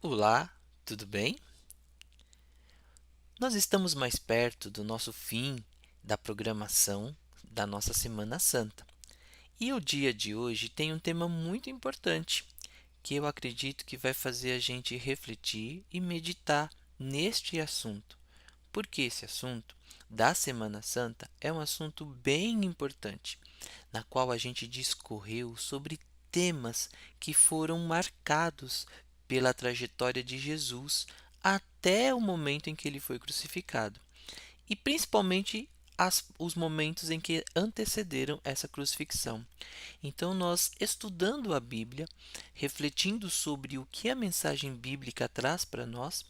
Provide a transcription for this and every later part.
Olá, tudo bem? Nós estamos mais perto do nosso fim da programação da nossa Semana Santa. E o dia de hoje tem um tema muito importante que eu acredito que vai fazer a gente refletir e meditar neste assunto. Porque esse assunto da Semana Santa é um assunto bem importante, na qual a gente discorreu sobre temas que foram marcados pela trajetória de Jesus até o momento em que ele foi crucificado, e principalmente os momentos em que antecederam essa crucifixão. Então, nós estudando a Bíblia, refletindo sobre o que a mensagem bíblica traz para nós,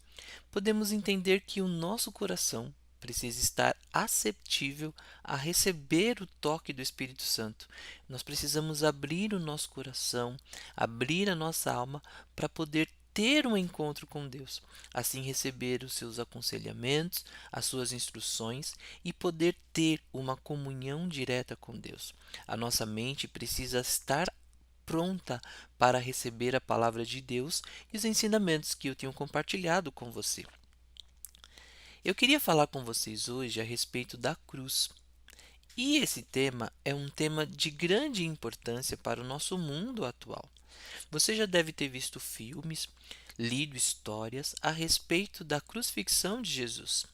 podemos entender que o nosso coração precisa estar aceptível a receber o toque do Espírito Santo. Nós precisamos abrir o nosso coração, abrir a nossa alma para poder ter um encontro com Deus, assim receber os seus aconselhamentos, as suas instruções e poder ter uma comunhão direta com Deus. A nossa mente precisa estar pronta para receber a palavra de Deus e os ensinamentos que eu tenho compartilhado com você. Eu queria falar com vocês hoje a respeito da cruz. E esse tema é um tema de grande importância para o nosso mundo atual. Você já deve ter visto filmes, lido histórias a respeito da crucifixão de Jesus.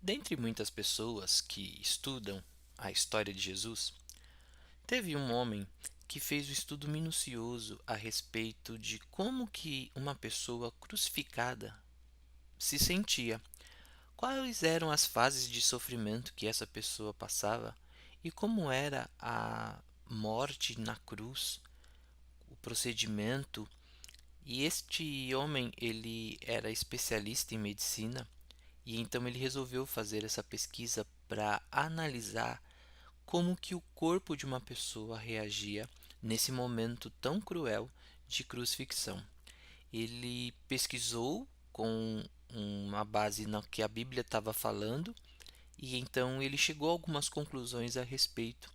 Dentre muitas pessoas que estudam a história de Jesus, teve um homem que fez um estudo minucioso a respeito de como que uma pessoa crucificada se sentia, quais eram as fases de sofrimento que essa pessoa passava e como era a morte na cruz, o procedimento. E este homem, ele era especialista em medicina e então ele resolveu fazer essa pesquisa para analisar como que o corpo de uma pessoa reagia nesse momento tão cruel de crucifixão. Ele pesquisou com uma base no que a Bíblia estava falando e então ele chegou a algumas conclusões a respeito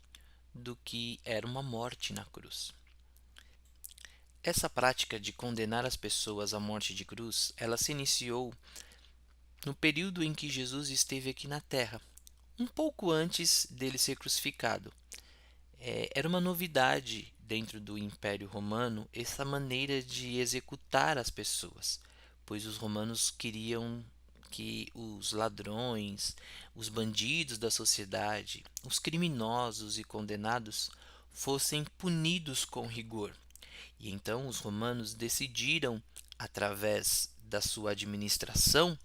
do que era uma morte na cruz. Essa prática de condenar as pessoas à morte de cruz, ela se iniciou no período em que Jesus esteve aqui na Terra, um pouco antes dele ser crucificado. Era uma novidade dentro do Império Romano essa maneira de executar as pessoas, pois os romanos queriam que os ladrões, os bandidos da sociedade, os criminosos e condenados fossem punidos com rigor. E então os romanos decidiram, através da sua administração,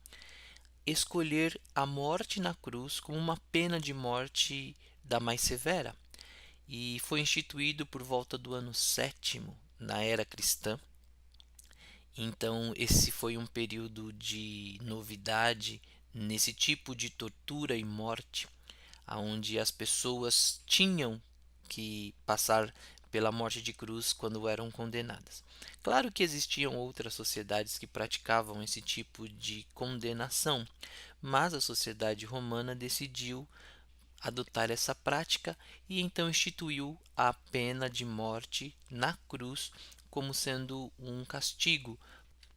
escolher a morte na cruz como uma pena de morte da mais severa, e foi instituído por volta do ano sétimo na era cristã. Então, esse foi um período de novidade nesse tipo de tortura e morte, onde as pessoas tinham que passar pela morte de cruz quando eram condenadas. Claro que existiam outras sociedades que praticavam esse tipo de condenação, mas a sociedade romana decidiu adotar essa prática e então instituiu a pena de morte na cruz como sendo um castigo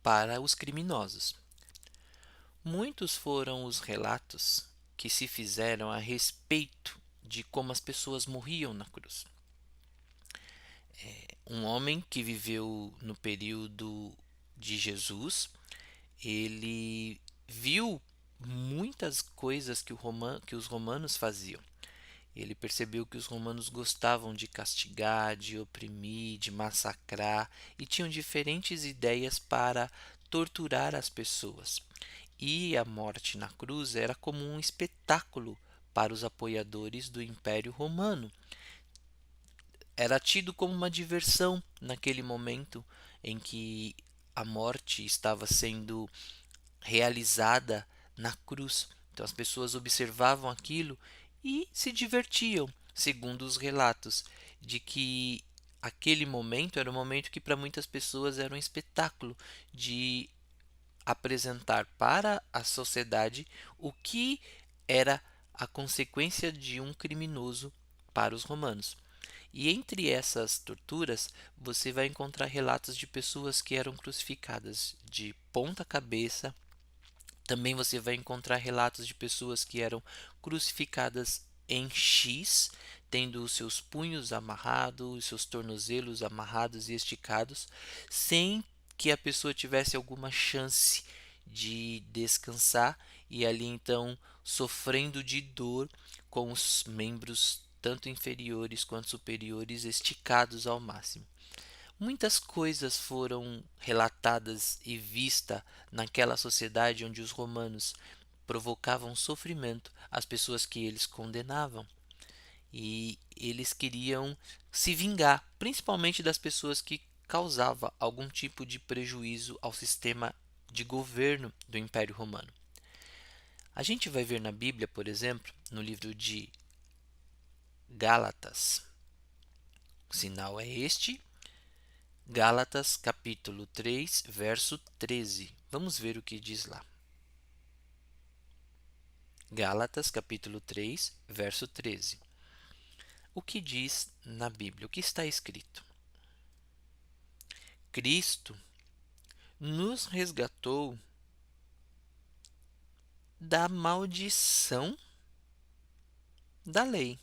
para os criminosos. Muitos foram os relatos que se fizeram a respeito de como as pessoas morriam na cruz. Um homem que viveu no período de Jesus, ele viu muitas coisas que os romanos faziam. Ele percebeu que os romanos gostavam de castigar, de oprimir, de massacrar e tinham diferentes ideias para torturar as pessoas. E a morte na cruz era como um espetáculo para os apoiadores do Império Romano. Era tido como uma diversão naquele momento em que a morte estava sendo realizada na cruz. Então as pessoas observavam aquilo e se divertiam, segundo os relatos, de que aquele momento era um momento que para muitas pessoas era um espetáculo de apresentar para a sociedade o que era a consequência de um criminoso para os romanos. E entre essas torturas, você vai encontrar relatos de pessoas que eram crucificadas de ponta cabeça. Também você vai encontrar relatos de pessoas que eram crucificadas em X, tendo os seus punhos amarrados, os seus tornozelos amarrados e esticados, sem que a pessoa tivesse alguma chance de descansar, e ali então sofrendo de dor com os membros tanto inferiores quanto superiores esticados ao máximo. Muitas coisas foram relatadas e vistas naquela sociedade onde os romanos provocavam sofrimento às pessoas que eles condenavam. E eles queriam se vingar, principalmente das pessoas que causavam algum tipo de prejuízo ao sistema de governo do Império Romano. A gente vai ver na Bíblia, por exemplo, no livro de Gálatas. O sinal é este. Gálatas capítulo 3, verso 13. Vamos ver o que diz lá. Gálatas capítulo 3, verso 13. O que diz na Bíblia? O que está escrito? Cristo nos resgatou da maldição da lei,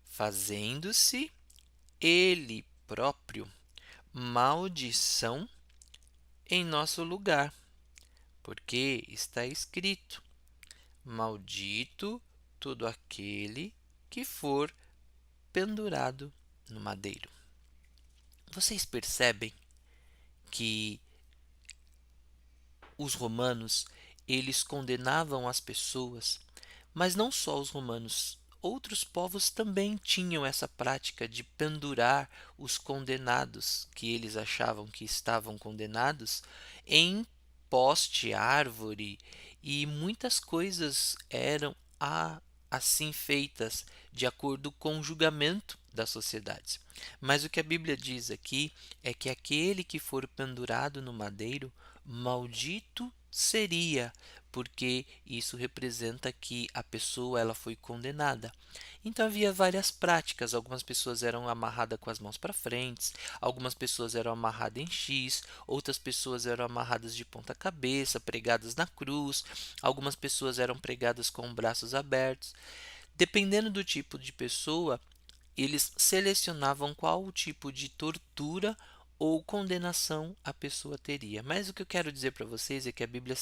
fazendo-se Ele próprio maldição em nosso lugar, porque está escrito: maldito todo aquele que for pendurado no madeiro. Vocês percebem que os romanos, eles condenavam as pessoas, mas não só os romanos, outros povos também tinham essa prática de pendurar os condenados, que eles achavam que estavam condenados, em poste, árvore, e muitas coisas eram assim feitas de acordo com o julgamento das sociedades. Mas o que a Bíblia diz aqui é que aquele que for pendurado no madeiro, maldito seria, porque isso representa que a pessoa ela foi condenada. Então havia várias práticas. Algumas pessoas eram amarradas com as mãos para frente, algumas pessoas eram amarradas em X, outras pessoas eram amarradas de ponta cabeça, pregadas na cruz, algumas pessoas eram pregadas com braços abertos. Dependendo do tipo de pessoa, eles selecionavam qual tipo de tortura ou condenação a pessoa teria. Mas o que eu quero dizer para vocês é que a Bíblia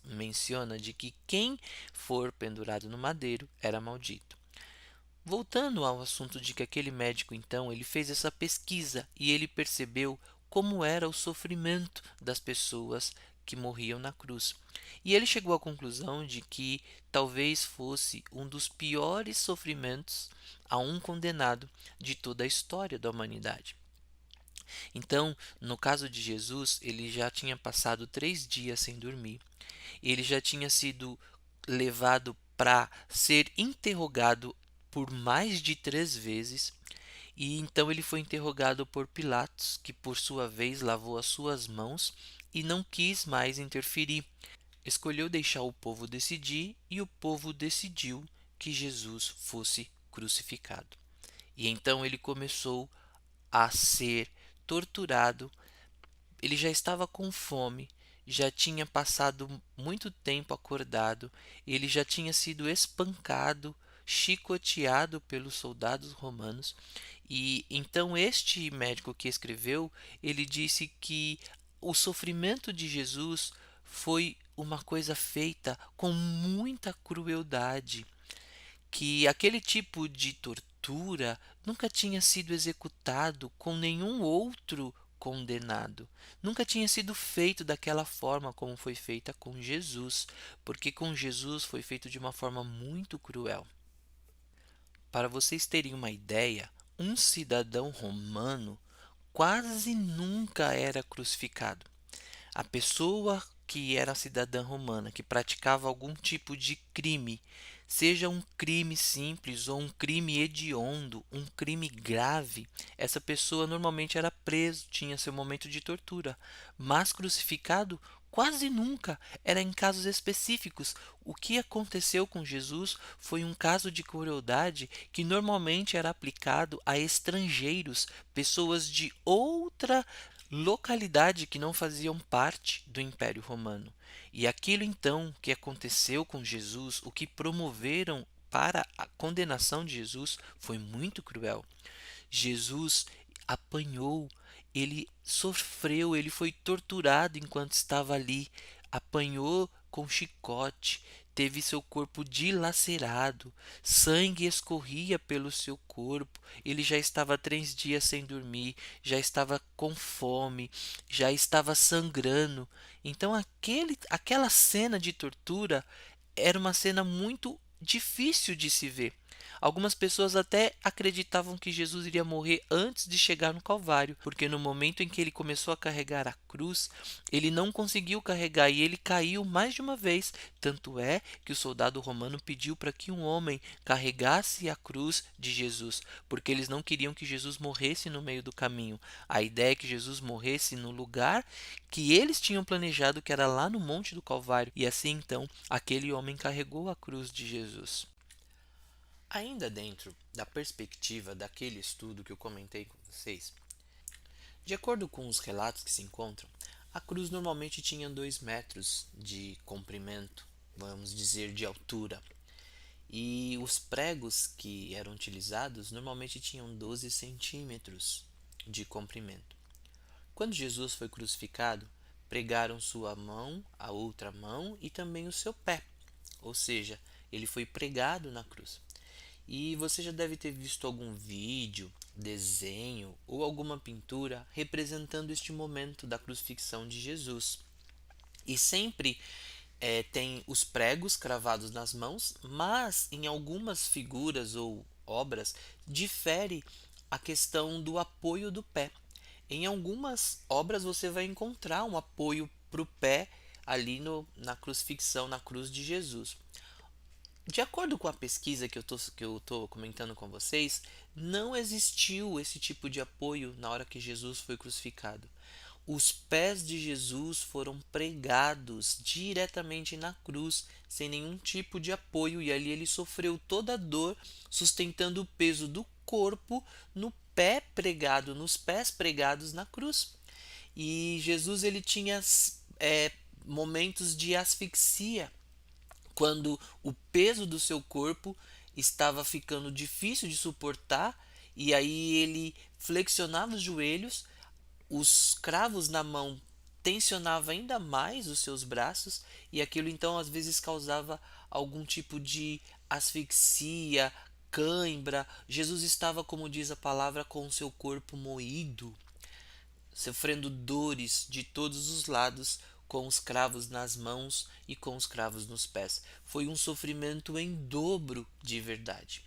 menciona de que quem for pendurado no madeiro era maldito. Voltando ao assunto de que aquele médico então, ele fez essa pesquisa e ele percebeu como era o sofrimento das pessoas que morriam na cruz. E ele chegou à conclusão de que talvez fosse um dos piores sofrimentos a um condenado de toda a história da humanidade. Então, no caso de Jesus, ele já tinha passado 3 dias sem dormir. Ele já tinha sido levado para ser interrogado por mais de 3 vezes. E então ele foi interrogado por Pilatos, que por sua vez lavou as suas mãos e não quis mais interferir. Escolheu deixar o povo decidir e o povo decidiu que Jesus fosse crucificado. E então ele começou a ser torturado. Ele já estava com fome, já tinha passado muito tempo acordado, ele já tinha sido espancado, chicoteado pelos soldados romanos. E então este médico que escreveu, ele disse que o sofrimento de Jesus foi uma coisa feita com muita crueldade, que aquele tipo de tortura nunca tinha sido executado com nenhum outro condenado. Nunca tinha sido feito daquela forma como foi feita com Jesus, porque com Jesus foi feito de uma forma muito cruel. Para vocês terem uma ideia, um cidadão romano quase nunca era crucificado. A pessoa que era cidadã romana, que praticava algum tipo de crime, seja um crime simples ou um crime hediondo, um crime grave, essa pessoa normalmente era preso, tinha seu momento de tortura, mas crucificado quase nunca era em casos específicos. O que aconteceu com Jesus foi um caso de crueldade que normalmente era aplicado a estrangeiros, pessoas de outra localidade que não faziam parte do Império Romano. E aquilo então que aconteceu com Jesus, o que promoveram para a condenação de Jesus, foi muito cruel. Jesus apanhou, ele sofreu, ele foi torturado enquanto estava ali, apanhou com chicote, teve seu corpo dilacerado, sangue escorria pelo seu corpo, ele já estava 3 dias sem dormir, já estava com fome, já estava sangrando. Então aquela cena de tortura era uma cena muito difícil de se ver. Algumas pessoas até acreditavam que Jesus iria morrer antes de chegar no Calvário, porque no momento em que ele começou a carregar a cruz, ele não conseguiu carregar e ele caiu mais de uma vez. Tanto é que o soldado romano pediu para que um homem carregasse a cruz de Jesus, porque eles não queriam que Jesus morresse no meio do caminho. A ideia é que Jesus morresse no lugar que eles tinham planejado, que era lá no Monte do Calvário. E assim então, aquele homem carregou a cruz de Jesus. Ainda dentro da perspectiva daquele estudo que eu comentei com vocês, de acordo com os relatos que se encontram, a cruz normalmente tinha 2 metros de comprimento, vamos dizer, de altura, e os pregos que eram utilizados normalmente tinham 12 centímetros de comprimento. Quando Jesus foi crucificado, pregaram sua mão, a outra mão e também o seu pé, ou seja, ele foi pregado na cruz. E você já deve ter visto algum vídeo, desenho ou alguma pintura representando este momento da crucifixão de Jesus. E sempre tem os pregos cravados nas mãos, mas em algumas figuras ou obras difere a questão do apoio do pé. Em algumas obras você vai encontrar um apoio para o pé ali na crucifixão, na cruz de Jesus. De acordo com a pesquisa que eu tô comentando com vocês, não existiu esse tipo de apoio na hora que Jesus foi crucificado. Os pés de Jesus foram pregados diretamente na cruz, sem nenhum tipo de apoio, e ali ele sofreu toda a dor, sustentando o peso do corpo no pé pregado, nos pés pregados na cruz. E Jesus ele tinha momentos de asfixia, quando o peso do seu corpo estava ficando difícil de suportar, e aí ele flexionava os joelhos, os cravos na mão tensionava ainda mais os seus braços, e aquilo então às vezes causava algum tipo de asfixia, cãibra. Jesus estava, como diz a palavra, com o seu corpo moído, sofrendo dores de todos os lados, com os cravos nas mãos e com os cravos nos pés. Foi um sofrimento em dobro de verdade.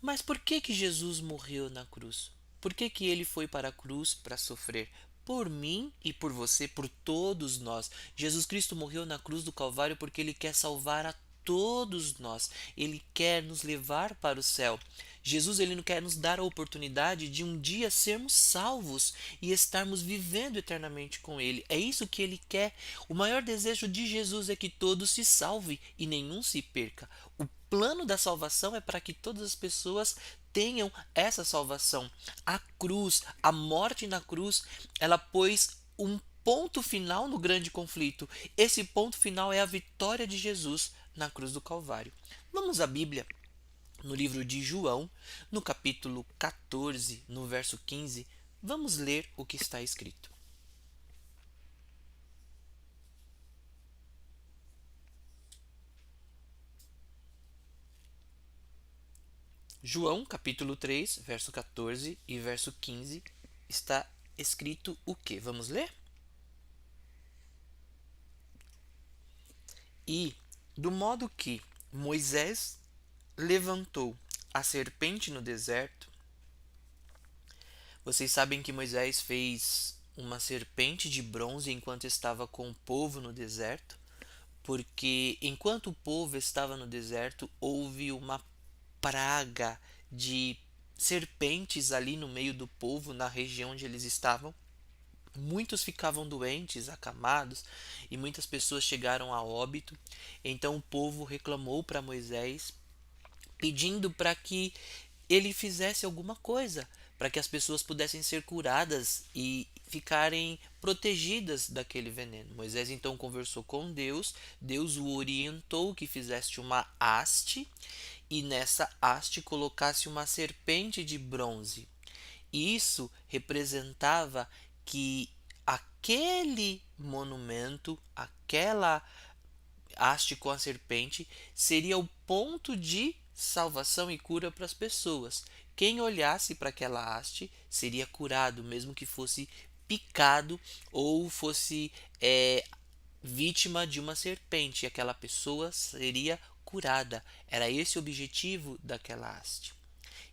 Mas por que que Jesus morreu na cruz? Por que que ele foi para a cruz para sofrer? Por mim e por você, por todos nós. Jesus Cristo morreu na cruz do Calvário porque ele quer salvar a todos nós. Ele quer nos levar para o céu. Jesus ele não quer nos dar a oportunidade de um dia sermos salvos e estarmos vivendo eternamente com ele. É isso que ele quer. O maior desejo de Jesus é que todos se salvem e nenhum se perca. O plano da salvação é para que todas as pessoas tenham essa salvação. A cruz, a morte na cruz, ela pôs um ponto final no grande conflito. Esse ponto final é a vitória de Jesus na cruz do Calvário. Vamos à Bíblia, no livro de João, no capítulo 14, no verso 15. Vamos ler o que está escrito. João, capítulo 3, verso 14 e verso 15, está escrito o que? Vamos ler? E, do modo que Moisés levantou a serpente no deserto, vocês sabem que Moisés fez uma serpente de bronze enquanto estava com o povo no deserto, porque enquanto o povo estava no deserto, houve uma praga de serpentes ali no meio do povo, na região onde eles estavam. Muitos ficavam doentes, acamados, e muitas pessoas chegaram a óbito. Então o povo reclamou para Moisés, pedindo para que ele fizesse alguma coisa, para que as pessoas pudessem ser curadas e ficarem protegidas daquele veneno. Moisés então conversou com Deus, Deus o orientou que fizesse uma haste e nessa haste colocasse uma serpente de bronze. Isso representava que aquele monumento, aquela haste com a serpente, seria o ponto de salvação e cura para as pessoas. Quem olhasse para aquela haste seria curado, mesmo que fosse picado ou fosse vítima de uma serpente. Aquela pessoa seria curada. Era esse o objetivo daquela haste.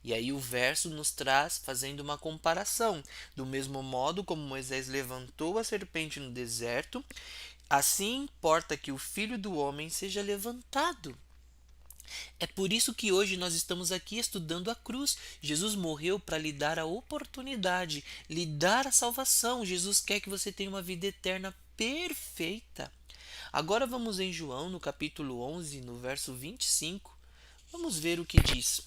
E aí o verso nos traz fazendo uma comparação. Do mesmo modo como Moisés levantou a serpente no deserto, assim importa que o Filho do Homem seja levantado. É por isso que hoje nós estamos aqui estudando a cruz. Jesus morreu para lhe dar a oportunidade, lhe dar a salvação. Jesus quer que você tenha uma vida eterna perfeita. Agora vamos em João, no capítulo 11, no verso 25. Vamos ver o que diz.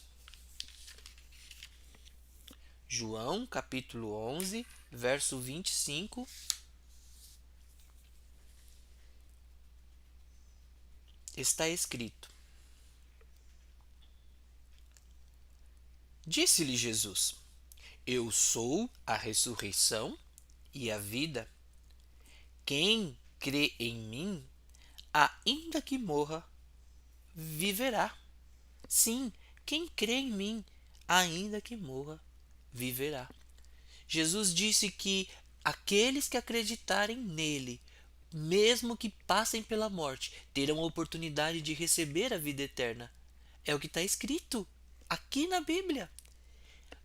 João, capítulo 11, verso 25. Está escrito: Disse-lhe Jesus: Eu sou a ressurreição e a vida. Quem crê em mim, ainda que morra, viverá. Sim, quem crê em mim, ainda que morra, viverá. Jesus disse que aqueles que acreditarem nele, mesmo que passem pela morte, terão a oportunidade de receber a vida eterna. É o que está escrito aqui na Bíblia.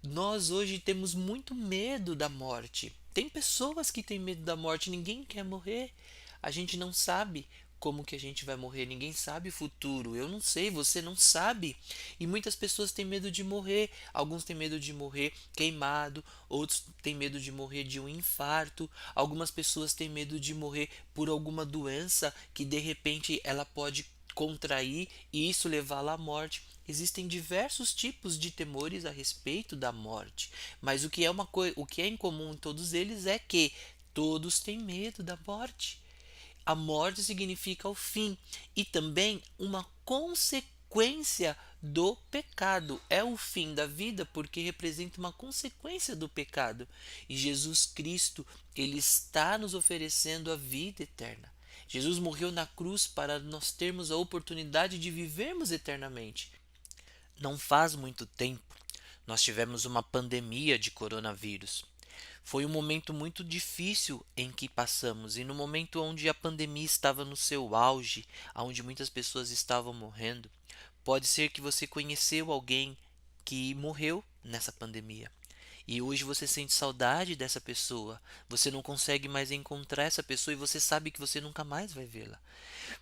Nós hoje temos muito medo da morte. Tem pessoas que têm medo da morte, ninguém quer morrer. A gente não sabe como que a gente vai morrer, ninguém sabe o futuro. Eu não sei, você não sabe. E muitas pessoas têm medo de morrer. Alguns têm medo de morrer queimado, outros têm medo de morrer de um infarto. Algumas pessoas têm medo de morrer por alguma doença que de repente ela pode contrair e isso levá-la à morte. Existem diversos tipos de temores a respeito da morte, mas o que é em comum em todos eles é que todos têm medo da morte. A morte significa o fim e também uma consequência do pecado. É o fim da vida porque representa uma consequência do pecado. E Jesus Cristo, ele está nos oferecendo a vida eterna. Jesus morreu na cruz para nós termos a oportunidade de vivermos eternamente. Não faz muito tempo, nós tivemos uma pandemia de coronavírus. Foi um momento muito difícil em que passamos, e no momento onde a pandemia estava no seu auge, onde muitas pessoas estavam morrendo, pode ser que você conheceu alguém que morreu nessa pandemia. E hoje você sente saudade dessa pessoa, você não consegue mais encontrar essa pessoa e você sabe que você nunca mais vai vê-la.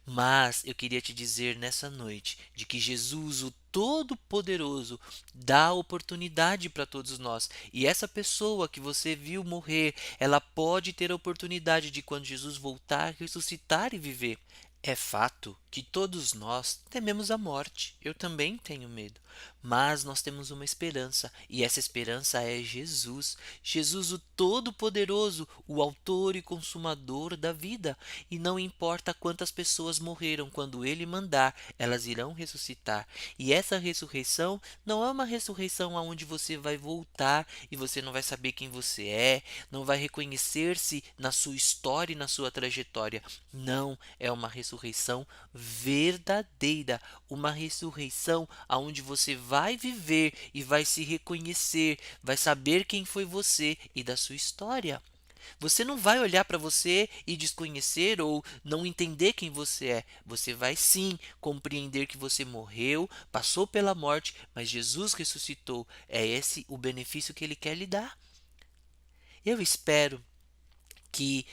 Mas eu queria te dizer nessa noite de que Jesus, o Todo-Poderoso, dá oportunidade para todos nós. E essa pessoa que você viu morrer, ela pode ter a oportunidade de, quando Jesus voltar, ressuscitar e viver. É fato que todos nós tememos a morte. Eu também tenho medo. Mas nós temos uma esperança, e essa esperança é Jesus. Jesus, o Todo-Poderoso, o Autor e Consumador da vida. E não importa quantas pessoas morreram, quando ele mandar, elas irão ressuscitar. E essa ressurreição não é uma ressurreição aonde você vai voltar e você não vai saber quem você é, não vai reconhecer-se na sua história e na sua trajetória. Não, é uma ressurreição verdadeira, uma ressurreição aonde você vai viver e vai se reconhecer, vai saber quem foi você e da sua história. Você não vai olhar para você e desconhecer ou não entender quem você é. Você vai sim compreender que você morreu, passou pela morte, mas Jesus ressuscitou. É esse o benefício que ele quer lhe dar. Eu espero que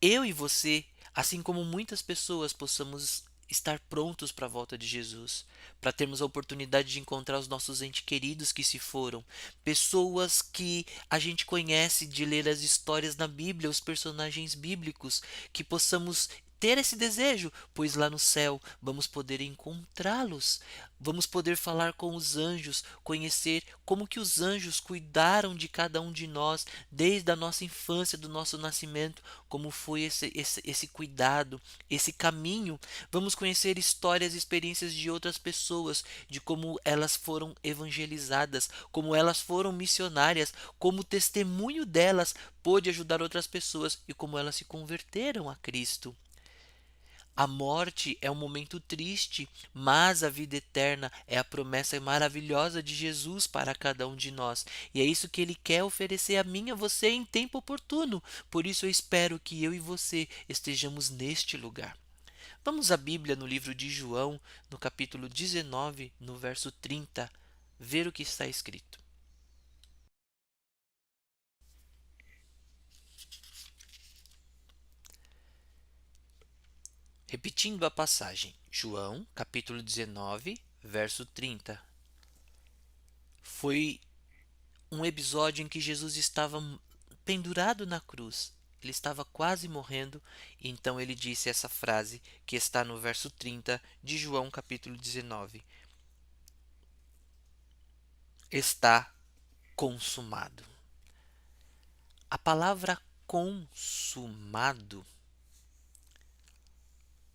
eu e você, assim como muitas pessoas, possamos estar prontos para a volta de Jesus, para termos a oportunidade de encontrar os nossos entes queridos que se foram, pessoas que a gente conhece de ler as histórias na Bíblia, os personagens bíblicos, que possamos ter esse desejo, pois lá no céu vamos poder encontrá-los, vamos poder falar com os anjos, conhecer como que os anjos cuidaram de cada um de nós desde a nossa infância, do nosso nascimento, como foi esse cuidado, esse caminho. Vamos conhecer histórias e experiências de outras pessoas, de como elas foram evangelizadas, como elas foram missionárias, como o testemunho delas pôde ajudar outras pessoas e como elas se converteram a Cristo. A morte é um momento triste, mas a vida eterna é a promessa maravilhosa de Jesus para cada um de nós. E é isso que ele quer oferecer a mim e a você em tempo oportuno. Por isso eu espero que eu e você estejamos neste lugar. Vamos à Bíblia no livro de João, no capítulo 19, no verso 30, ver o que está escrito. Repetindo a passagem, João, capítulo 19, verso 30. Foi um episódio em que Jesus estava pendurado na cruz. Ele estava quase morrendo, e então ele disse essa frase que está no verso 30 de João, capítulo 19: Está consumado. A palavra consumado,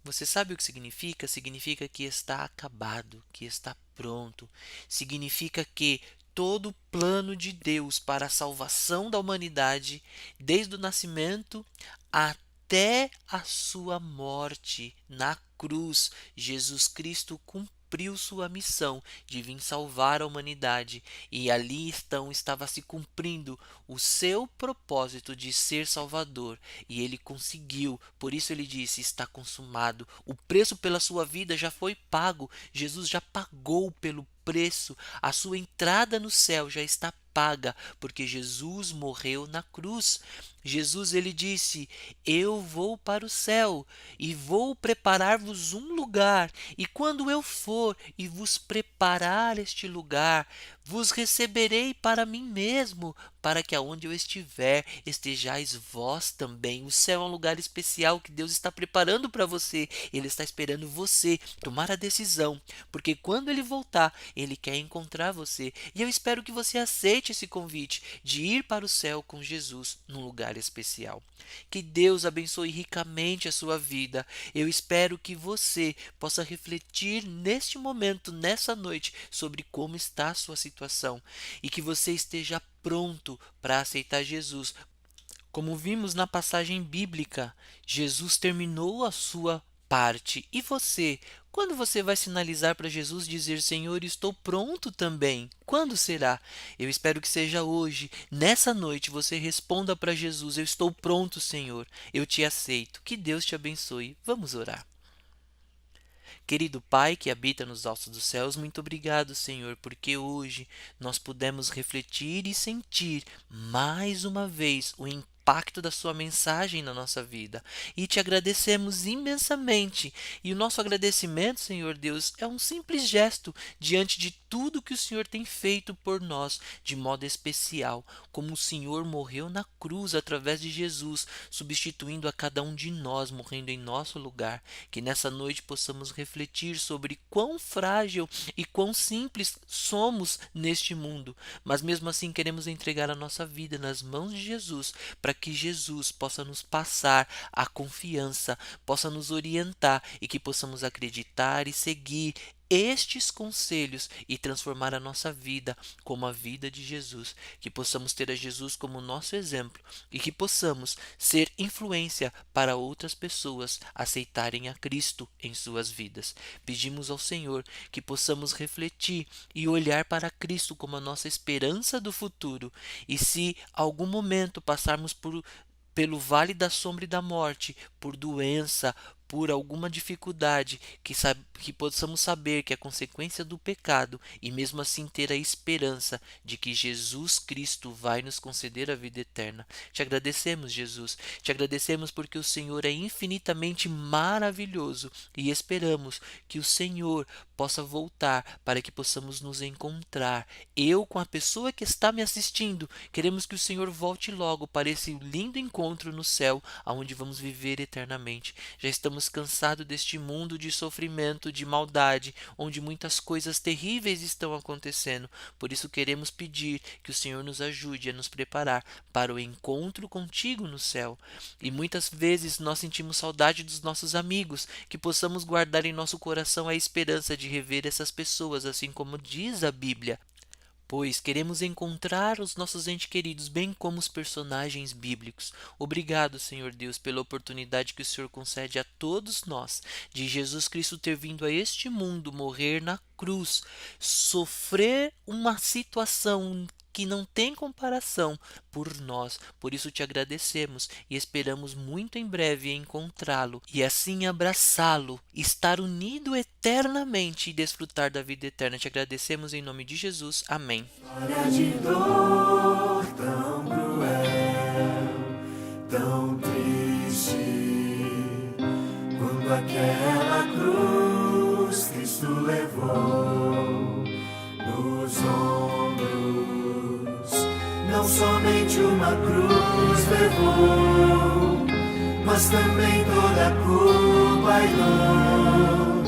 você sabe o que significa? Significa que está acabado, que está pronto. Significa que todo o plano de Deus para a salvação da humanidade, desde o nascimento até a sua morte na cruz, Jesus Cristo cumpriu sua missão de vir salvar a humanidade, e ali estava se cumprindo o seu propósito de ser Salvador, e ele conseguiu. Por isso ele disse: está consumado. O preço pela sua vida já foi pago. Jesus já pagou pelo preço. A sua entrada no céu já está paga, porque Jesus morreu na cruz. Jesus, ele disse: eu vou para o céu e vou preparar-vos um lugar, e quando eu for e vos preparar este lugar, vos receberei para mim mesmo, para que aonde eu estiver, estejais vós também. O céu é um lugar especial que Deus está preparando para você. Ele está esperando você tomar a decisão, porque quando ele voltar, ele quer encontrar você. E eu espero que você aceite esse convite de ir para o céu com Jesus num lugar especial. Que Deus abençoe ricamente a sua vida. Eu espero que você possa refletir neste momento, nessa noite, sobre como está a sua situação, e que você esteja pronto para aceitar Jesus. Como vimos na passagem bíblica, Jesus terminou a sua parte. E você? Quando você vai sinalizar para Jesus, dizer: Senhor, estou pronto também? Quando será? Eu espero que seja hoje. Nessa noite você responda para Jesus: eu estou pronto, Senhor. Eu te aceito. Que Deus te abençoe. Vamos orar. Querido Pai que habita nos altos dos céus, muito obrigado, Senhor, porque hoje nós pudemos refletir e sentir mais uma vez o impacto da sua mensagem na nossa vida. E te agradecemos imensamente. E o nosso agradecimento, Senhor Deus, é um simples gesto diante de tudo que o Senhor tem feito por nós, de modo especial, como o Senhor morreu na cruz através de Jesus, substituindo a cada um de nós, morrendo em nosso lugar. Que nessa noite possamos refletir sobre quão frágil e quão simples somos neste mundo, mas mesmo assim queremos entregar a nossa vida nas mãos de Jesus, para que Jesus possa nos passar a confiança, possa nos orientar e que possamos acreditar e seguir estes conselhos e transformar a nossa vida como a vida de Jesus, que possamos ter a Jesus como nosso exemplo e que possamos ser influência para outras pessoas aceitarem a Cristo em suas vidas. Pedimos ao Senhor que possamos refletir e olhar para Cristo como a nossa esperança do futuro, e se algum momento passarmos pelo vale da sombra e da morte, por doença, por alguma dificuldade, que possamos saber que é consequência do pecado e mesmo assim ter a esperança de que Jesus Cristo vai nos conceder a vida eterna. Te agradecemos, Jesus. Te agradecemos porque o Senhor é infinitamente maravilhoso e esperamos que o Senhor possa voltar para que possamos nos encontrar. Eu com a pessoa que está me assistindo, queremos que o Senhor volte logo para esse lindo encontro no céu, aonde vamos viver eternamente. Já estamos cansados deste mundo de sofrimento, de maldade, onde muitas coisas terríveis estão acontecendo. Por isso queremos pedir que o Senhor nos ajude a nos preparar para o encontro contigo no céu. E muitas vezes nós sentimos saudade dos nossos amigos, que possamos guardar em nosso coração a esperança de rever essas pessoas, assim como diz a Bíblia. Pois queremos encontrar os nossos entes queridos, bem como os personagens bíblicos. Obrigado, Senhor Deus, pela oportunidade que o Senhor concede a todos nós, de Jesus Cristo ter vindo a este mundo, morrer na cruz, sofrer uma situação que não tem comparação por nós. Por isso te agradecemos e esperamos muito em breve encontrá-lo e assim abraçá-lo, estar unido eternamente e desfrutar da vida eterna. Te agradecemos em nome de Jesus. Amém. História de dor tão cruel, tão triste, quando aquela cruz Cristo levou nos ombros. Não somente uma cruz levou, mas também toda a culpa e dor,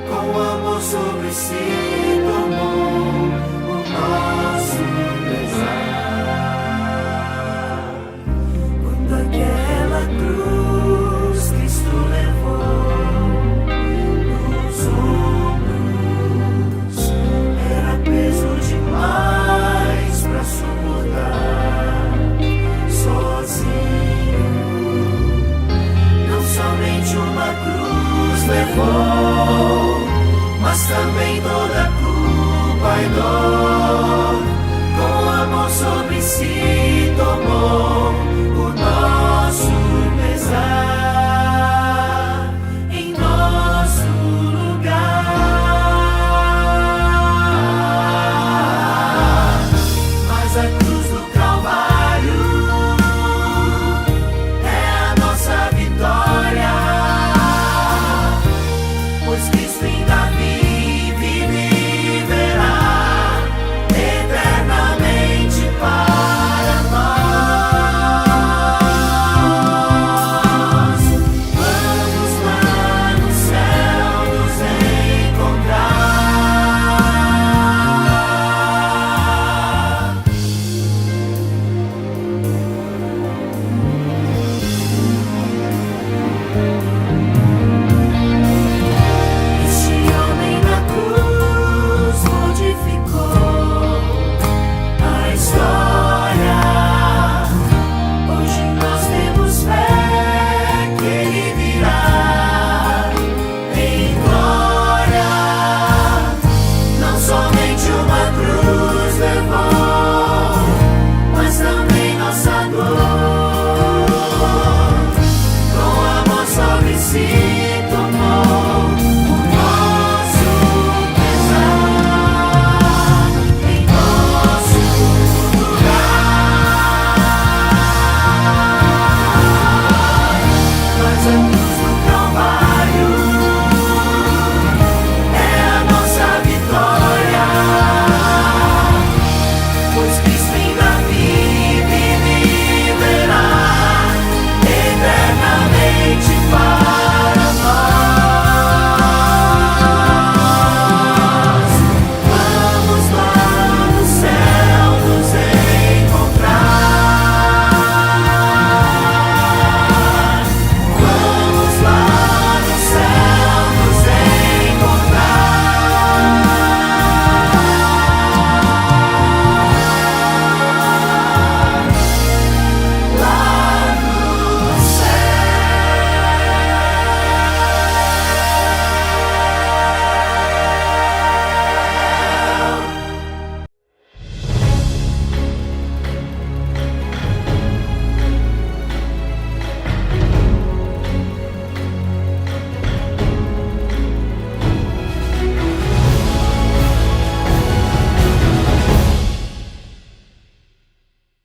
com amor sobre si